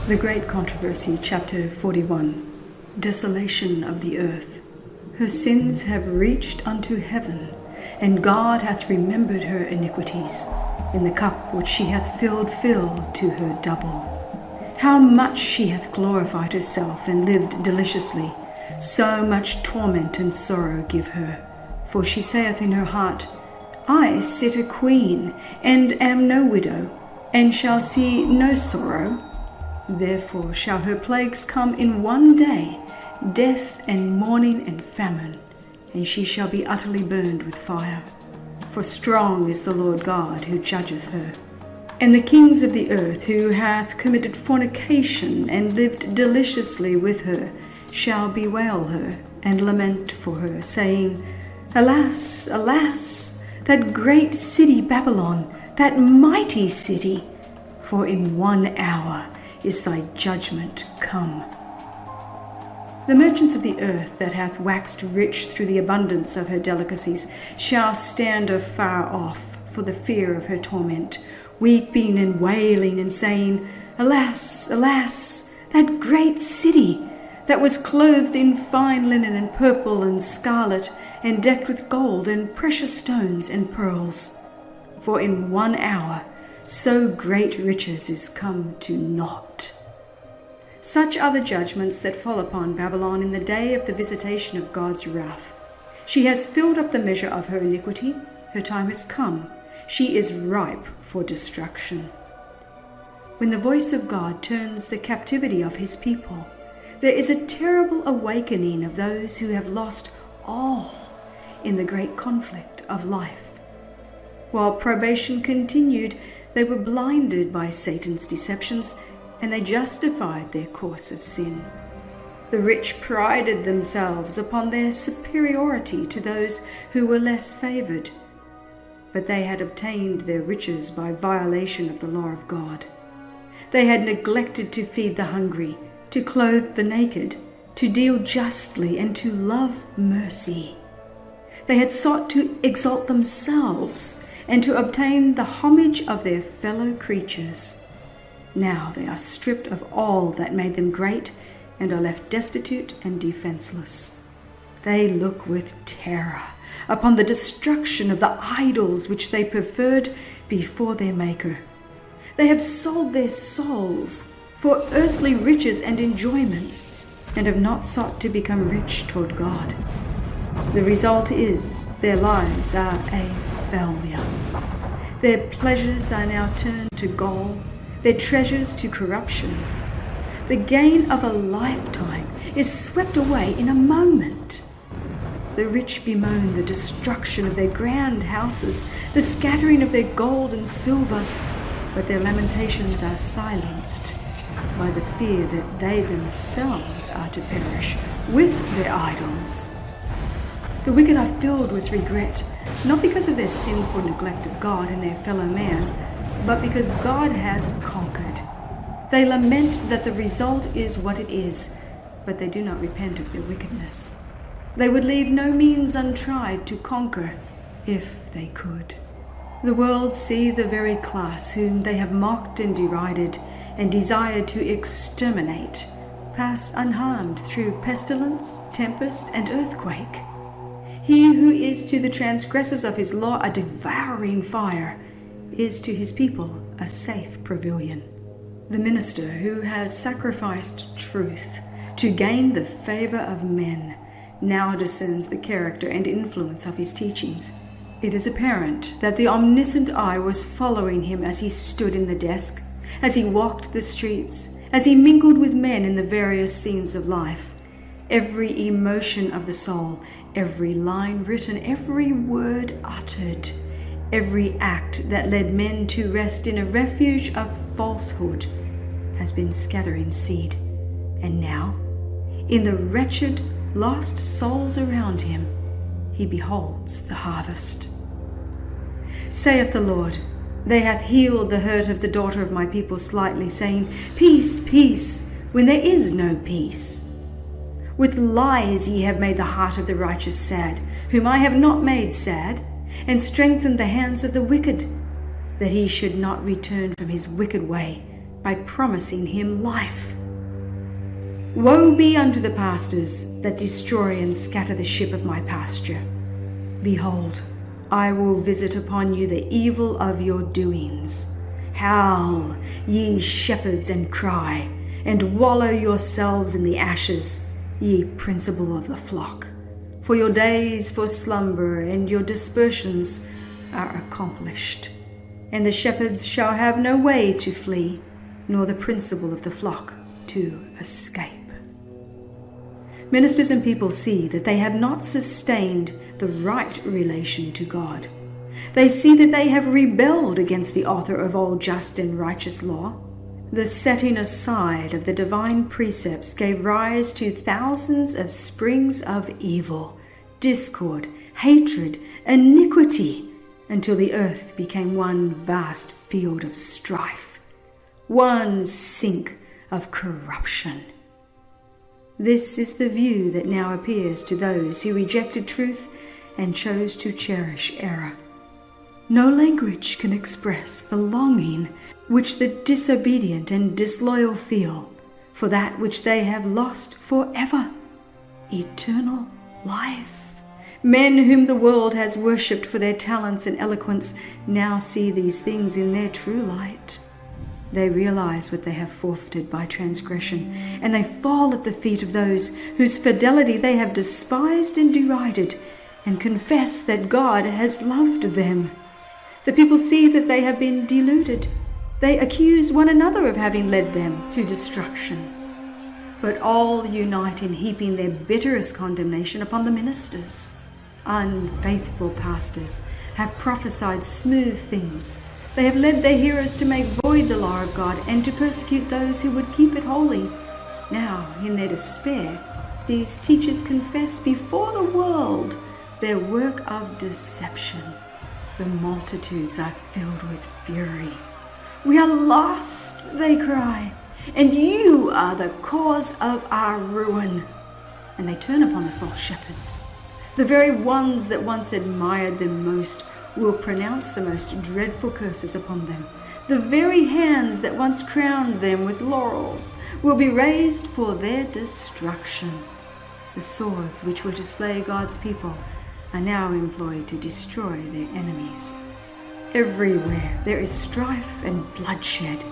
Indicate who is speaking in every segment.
Speaker 1: The Great Controversy, chapter 41. Desolation of the earth. Her sins have reached unto heaven, and God hath remembered her iniquities. In the cup which she hath filled, fill to her double. How much she hath glorified herself and lived deliciously, so much torment and sorrow give her. For she saith in her heart, I sit a queen, and am no widow, and shall see no sorrow. Therefore shall her plagues come in one day, death and mourning and famine, and she shall be utterly burned with fire. For strong is the Lord God who judgeth her. And the kings of the earth, who hath committed fornication and lived deliciously with her, shall bewail her and lament for her, saying, Alas, alas, that great city Babylon, that mighty city! For in 1 hour is thy judgment come. The merchants of the earth that hath waxed rich through the abundance of her delicacies shall stand afar off for the fear of her torment, weeping and wailing and saying, Alas, alas, that great city, that was clothed in fine linen and purple and scarlet, and decked with gold and precious stones and pearls. For in 1 hour so great riches is come to naught. Such are the judgments that fall upon Babylon in the day of the visitation of God's wrath. She has filled up the measure of her iniquity. Her time has come. She is ripe for destruction. When the voice of God turns the captivity of his people, there is a terrible awakening of those who have lost all in the great conflict of life. While probation continued, they were blinded by Satan's deceptions, and they justified their course of sin. The rich prided themselves upon their superiority to those who were less favored, but they had obtained their riches by violation of the law of God. They had neglected to feed the hungry, to clothe the naked, to deal justly, and to love mercy. They had sought to exalt themselves and to obtain the homage of their fellow creatures. Now they are stripped of all that made them great and are left destitute and defenseless. They look with terror upon the destruction of the idols which they preferred before their Maker. They have sold their souls for earthly riches and enjoyments, and have not sought to become rich toward God. The result is their lives are a failure. Their pleasures are now turned to gall, their treasures to corruption. The gain of a lifetime is swept away in a moment. The rich bemoan the destruction of their grand houses, the scattering of their gold and silver, but their lamentations are silenced by the fear that they themselves are to perish with their idols. The wicked are filled with regret, not because of their sinful neglect of God and their fellow man, but because God has conquered. They lament that the result is what it is, but they do not repent of their wickedness. They would leave no means untried to conquer if they could. The world see the very class whom they have mocked and derided and desired to exterminate pass unharmed through pestilence, tempest, and earthquake. He who is to the transgressors of his law a devouring fire is to his people a safe pavilion. The minister who has sacrificed truth to gain the favor of men now discerns the character and influence of his teachings. It is apparent that the omniscient eye was following him as he stood in the desk, as he walked the streets, as he mingled with men in the various scenes of life. Every emotion of the soul, every line written, every word uttered, every act that led men to rest in a refuge of falsehood has been scattering seed. And now, in the wretched, lost souls around him, he beholds the harvest. Saith the Lord, They hath healed the hurt of the daughter of my people slightly, saying, Peace, peace, when there is no peace. With lies ye have made the heart of the righteous sad, whom I have not made sad, and strengthened the hands of the wicked, that he should not return from his wicked way, by promising him life. Woe be unto the pastors that destroy and scatter the sheep of my pasture. Behold, I will visit upon you the evil of your doings. Howl, ye shepherds, and cry, and wallow yourselves in the ashes, ye principal of the flock. For your days for slumber and your dispersions are accomplished. And the shepherds shall have no way to flee, nor the principal of the flock to escape. Ministers and people see that they have not sustained the right relation to God. They see that they have rebelled against the author of all just and righteous law. The setting aside of the divine precepts gave rise to thousands of springs of evil, discord, hatred, iniquity, until the earth became one vast field of strife, one sink of corruption. This is the view that now appears to those who rejected truth and chose to cherish error. No language can express the longing which the disobedient and disloyal feel for that which they have lost forever, eternal life. Men whom the world has worshipped for their talents and eloquence now see these things in their true light. They realize what they have forfeited by transgression, and they fall at the feet of those whose fidelity they have despised and derided, and confess that God has loved them. The people see that they have been deluded. They accuse one another of having led them to destruction. But all unite in heaping their bitterest condemnation upon the ministers. Unfaithful pastors have prophesied smooth things. They have led their hearers to make void the law of God and to persecute those who would keep it holy. Now, in their despair, these teachers confess before the world their work of deception. The multitudes are filled with fury. We are lost, they cry, and you are the cause of our ruin. And they turn upon the false shepherds. The very ones that once admired them most will pronounce the most dreadful curses upon them. The very hands that once crowned them with laurels will be raised for their destruction. The swords which were to slay God's people are now employed to destroy their enemies. Everywhere there is strife and bloodshed.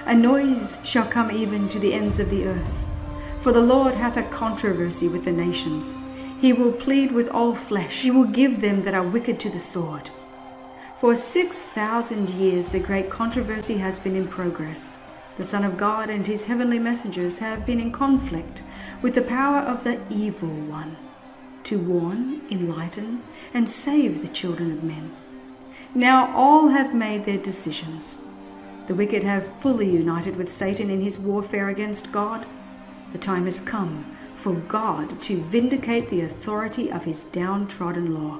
Speaker 1: A noise shall come even to the ends of the earth. For the Lord hath a controversy with the nations. He will plead with all flesh. He will give them that are wicked to the sword. For 6,000 years the great controversy has been in progress. The Son of God and his heavenly messengers have been in conflict with the power of the evil one, to warn, enlighten, and save the children of men. Now all have made their decisions. The wicked have fully united with Satan in his warfare against God. The time has come for God to vindicate the authority of his downtrodden law.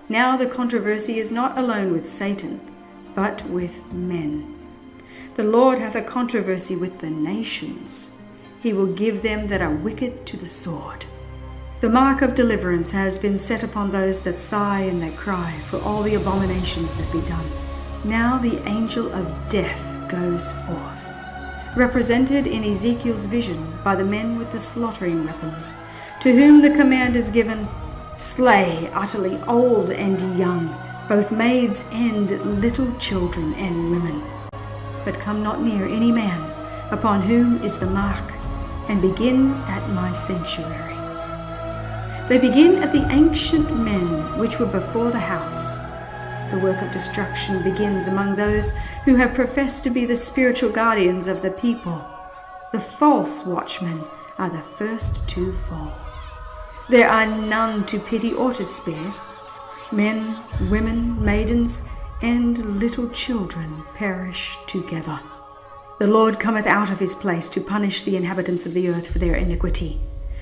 Speaker 1: Now the controversy is not alone with Satan, but with men. The Lord hath a controversy with the nations. He will give them that are wicked to the sword. The mark of deliverance has been set upon those that sigh and that cry for all the abominations that be done. Now the angel of death goes forth, represented in Ezekiel's vision by the men with the slaughtering weapons, to whom the command is given, slay utterly old and young, both maids and little children and women. But come not near any man upon whom is the mark, and begin at my sanctuary. They begin at the ancient men which were before the house. The work of destruction begins among those who have professed to be the spiritual guardians of the people. The false watchmen are the first to fall. There are none to pity or to spare. Men, women, maidens, and little children perish together. The Lord cometh out of his place to punish the inhabitants of the earth for their iniquity.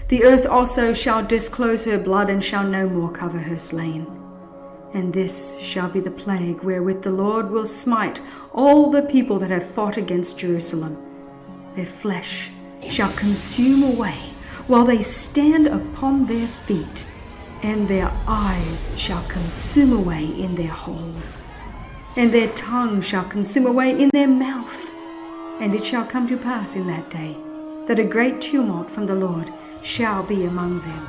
Speaker 1: The earth also shall disclose her blood, and shall no more cover her slain. And this shall be the plague wherewith the Lord will smite all the people that have fought against Jerusalem. Their flesh shall consume away while they stand upon their feet, and their eyes shall consume away in their holes, and their tongue shall consume away in their mouth. And it shall come to pass in that day, that a great tumult from the Lord shall be among them.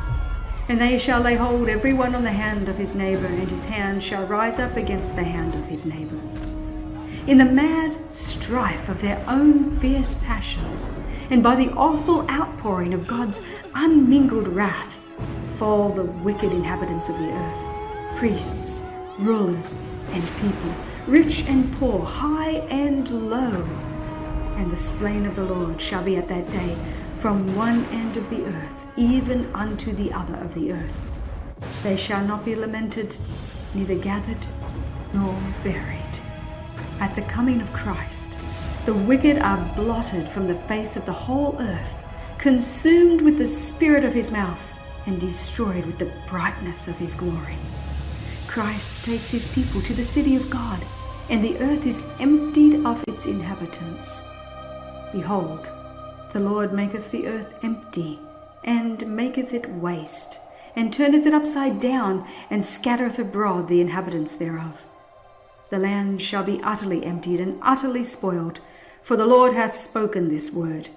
Speaker 1: And they shall lay hold every one on the hand of his neighbor, and his hand shall rise up against the hand of his neighbor. In the mad strife of their own fierce passions, and by the awful outpouring of God's unmingled wrath, fall the wicked inhabitants of the earth, priests, rulers, and people, rich and poor, high and low. And the slain of the Lord shall be at that day from one end of the earth even unto the other of the earth. They shall not be lamented, neither gathered nor buried. At the coming of Christ, the wicked are blotted from the face of the whole earth, consumed with the spirit of his mouth, and destroyed with the brightness of his glory. Christ takes his people to the city of God, and the earth is emptied of its inhabitants. Behold, the Lord maketh the earth empty, and maketh it waste, and turneth it upside down, and scattereth abroad the inhabitants thereof. The land shall be utterly emptied and utterly spoiled, for the Lord hath spoken this word.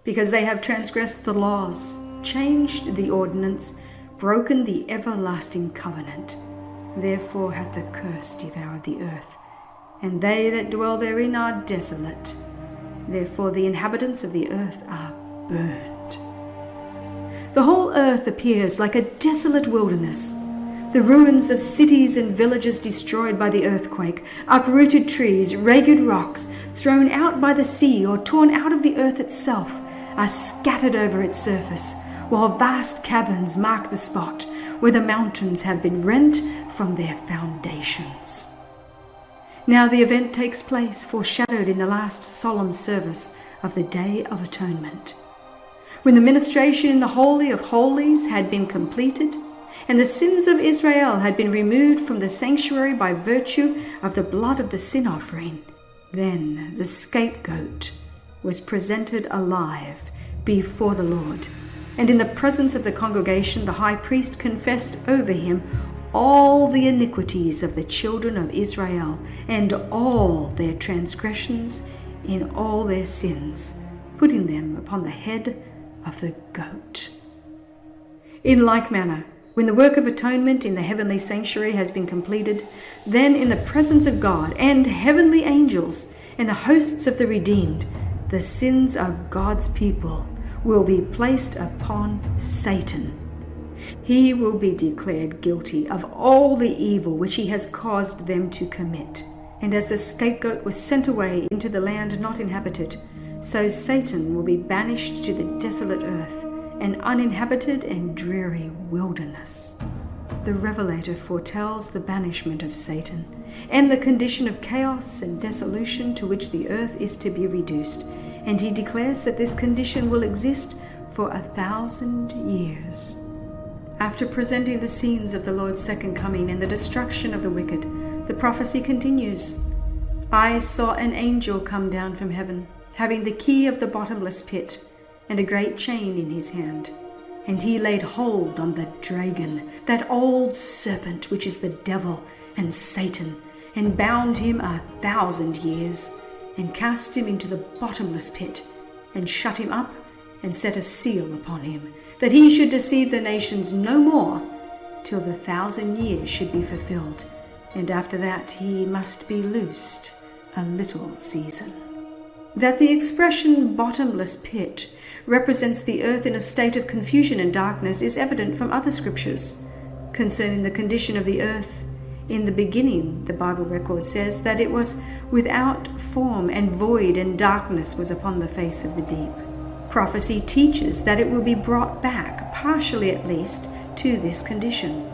Speaker 1: Because they have transgressed the laws, changed the ordinance, broken the everlasting covenant, therefore hath the curse devoured the earth, and they that dwell therein are desolate. Therefore the inhabitants of the earth are burned. The whole earth appears like a desolate wilderness, the ruins of cities and villages destroyed by the earthquake, uprooted trees, ragged rocks, thrown out by the sea or torn out of the earth itself, are scattered over its surface, while vast caverns mark the spot where the mountains have been rent from their foundations. Now the event takes place foreshadowed in the last solemn service of the Day of Atonement, when the ministration in the Holy of Holies had been completed, and the sins of Israel had been removed from the sanctuary by virtue of the blood of the sin offering. Then the scapegoat was presented alive before the Lord, and in the presence of the congregation the high priest confessed over him all the iniquities of the children of Israel, and all their transgressions in all their sins, putting them upon the head of the goat. In like manner, when the work of atonement in the heavenly sanctuary has been completed, then in the presence of God and heavenly angels and the hosts of the redeemed, the sins of God's people will be placed upon Satan. He will be declared guilty of all the evil which he has caused them to commit. And as the scapegoat was sent away into the land not inhabited, so Satan will be banished to the desolate earth, an uninhabited and dreary wilderness. The Revelator foretells the banishment of Satan and the condition of chaos and dissolution to which the earth is to be reduced, and he declares that this condition will exist for 1,000 years. After presenting the scenes of the Lord's second coming and the destruction of the wicked, the prophecy continues. I saw an angel come down from heaven, having the key of the bottomless pit, and a great chain in his hand. And he laid hold on the dragon, that old serpent which is the devil and Satan, and bound him 1,000 years, and cast him into the bottomless pit, and shut him up, and set a seal upon him, that he should deceive the nations no more, till the 1,000 years should be fulfilled, and after that he must be loosed a little season. That the expression bottomless pit represents the earth in a state of confusion and darkness is evident from other scriptures. Concerning the condition of the earth, in the beginning, the Bible record says that it was without form and void, and darkness was upon the face of the deep. Prophecy teaches that it will be brought back, partially at least, to this condition.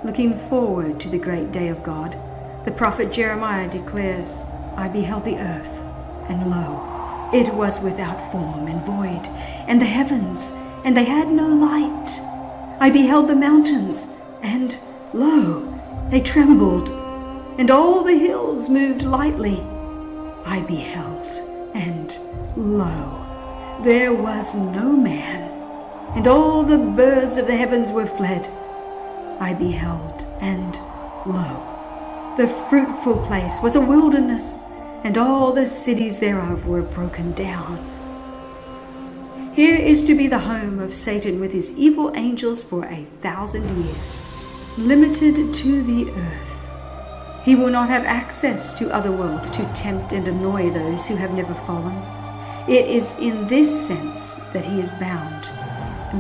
Speaker 1: Looking forward to the great day of God, the prophet Jeremiah declares, I beheld the earth, and lo, it was without form and void, and the heavens, and they had no light. I beheld the mountains, and lo, they trembled, and all the hills moved lightly. I beheld, and lo, there was no man, and all the birds of the heavens were fled. I beheld, and lo, the fruitful place was a wilderness, and all the cities thereof were broken down. Here is to be the home of Satan with his evil angels for 1,000 years, limited to the earth. He will not have access to other worlds to tempt and annoy those who have never fallen. It is in this sense that he is bound.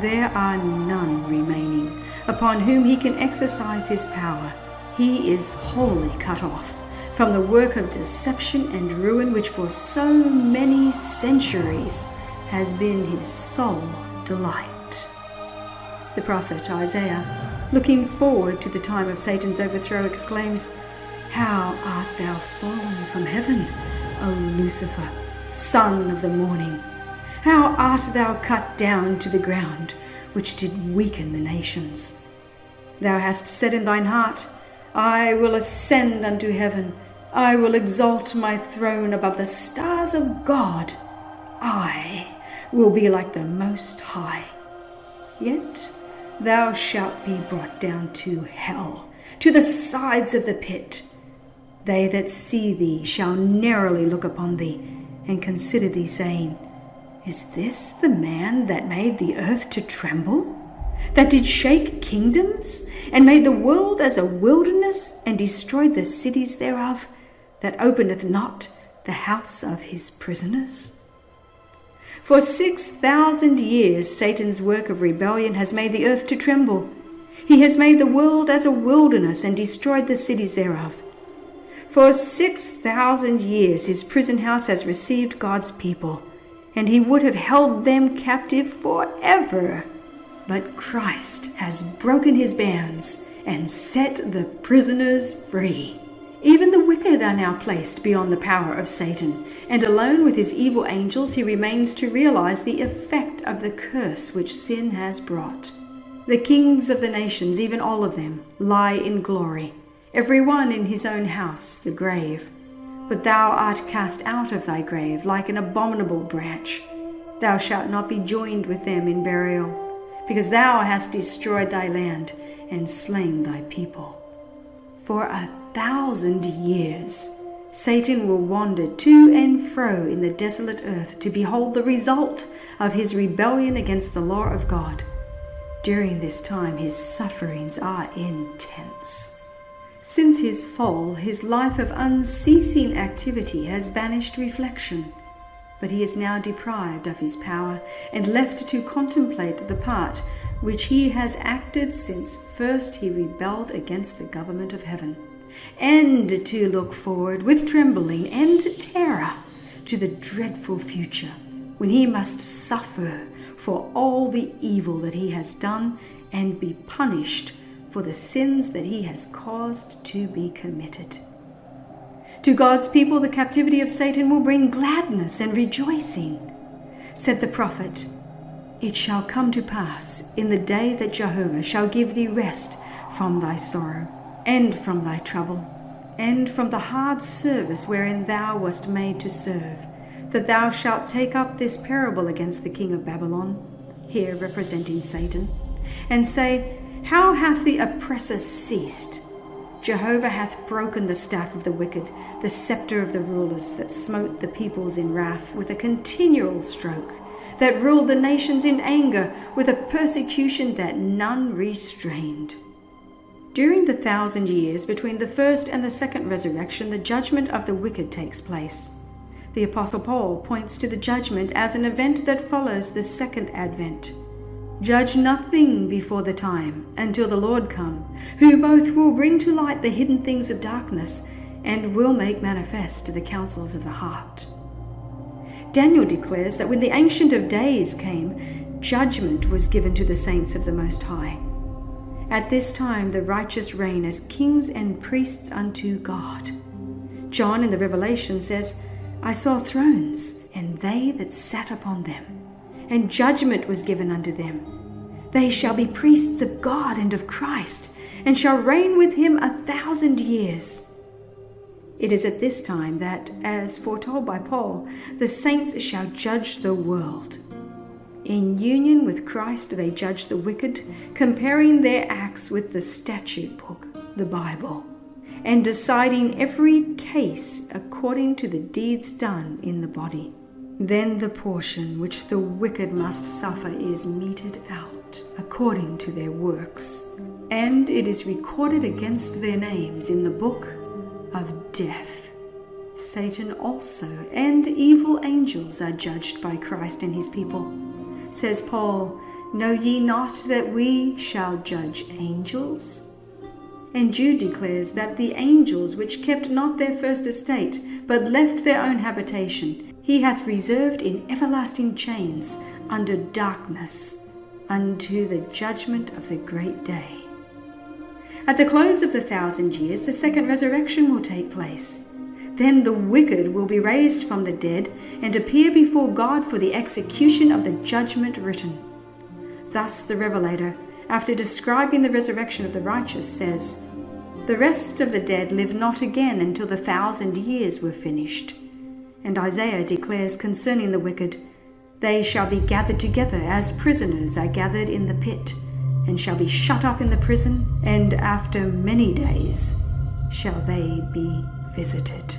Speaker 1: There are none remaining upon whom he can exercise his power. He is wholly cut off from the work of deception and ruin which for so many centuries has been his sole delight. The prophet Isaiah, looking forward to the time of Satan's overthrow, exclaims, "How art thou fallen from heaven, O Lucifer, son of the morning? How art thou cut down to the ground, which did weaken the nations? Thou hast said in thine heart, I will ascend unto heaven. I will exalt my throne above the stars of God. I will be like the Most High. Yet thou shalt be brought down to hell, to the sides of the pit. They that see thee shall narrowly look upon thee, and consider thee, saying, Is this the man that made the earth to tremble? That did shake kingdoms, and made the world as a wilderness, and destroyed the cities thereof, that openeth not the house of his prisoners? For 6,000 years Satan's work of rebellion has made the earth to tremble. He has made the world as a wilderness, and destroyed the cities thereof. For 6,000 years his prison house has received God's people, and he would have held them captive forever. But Christ has broken his bands and set the prisoners free. Even the wicked are now placed beyond the power of Satan, and alone with his evil angels he remains to realize the effect of the curse which sin has brought. The kings of the nations, even all of them, lie in glory, every one in his own house, the grave. But thou art cast out of thy grave like an abominable branch. Thou shalt not be joined with them in burial, because thou hast destroyed thy land and slain thy people. For 1,000 years Satan will wander to and fro in the desolate earth to behold the result of his rebellion against the law of God. During this time his sufferings are intense. Since his fall, his life of unceasing activity has banished reflection, but he is now deprived of his power and left to contemplate the part which he has acted since first he rebelled against the government of heaven, and to look forward with trembling and terror to the dreadful future, when he must suffer for all the evil that he has done and be punished for the sins that he has caused to be committed. To God's people, the captivity of Satan will bring gladness and rejoicing. Said the prophet, It shall come to pass in the day that Jehovah shall give thee rest from thy sorrow, and from thy trouble, and from the hard service wherein thou wast made to serve, that thou shalt take up this parable against the king of Babylon, here representing Satan, and say, How hath the oppressor ceased? Jehovah hath broken the staff of the wicked, the scepter of the rulers that smote the peoples in wrath with a continual stroke, that ruled the nations in anger with a persecution that none restrained. During the 1,000 years between the first and the second resurrection, the judgment of the wicked takes place. The Apostle Paul points to the judgment as an event that follows the second advent. Judge nothing before the time until the Lord come, who both will bring to light the hidden things of darkness and will make manifest the counsels of the heart. Daniel declares that when the Ancient of Days came, judgment was given to the saints of the Most High. At this time the righteous reign as kings and priests unto God. John in the Revelation says, I saw thrones, and they that sat upon them, and judgment was given unto them. They shall be priests of God and of Christ, and shall reign with him 1,000 years. It is at this time that, as foretold by Paul, the saints shall judge the world. In union with Christ they judge the wicked, comparing their acts with the statute book, the Bible, and deciding every case according to the deeds done in the body. Then the portion which the wicked must suffer is meted out according to their works, and it is recorded against their names in the book of death. Satan also and evil angels are judged by Christ and his people. Says Paul, "Know ye not that we shall judge angels?" And Jude declares that the angels which kept not their first estate, but left their own habitation, he hath reserved in everlasting chains under darkness unto the judgment of the great day. At the close of the 1,000 years, the second resurrection will take place. Then the wicked will be raised from the dead and appear before God for the execution of the judgment written. Thus the Revelator, after describing the resurrection of the righteous, says, "The rest of the dead live not again until the 1,000 years were finished." And Isaiah declares concerning the wicked, "They shall be gathered together as prisoners are gathered in the pit, and shall be shut up in the prison, and after many days shall they be visited."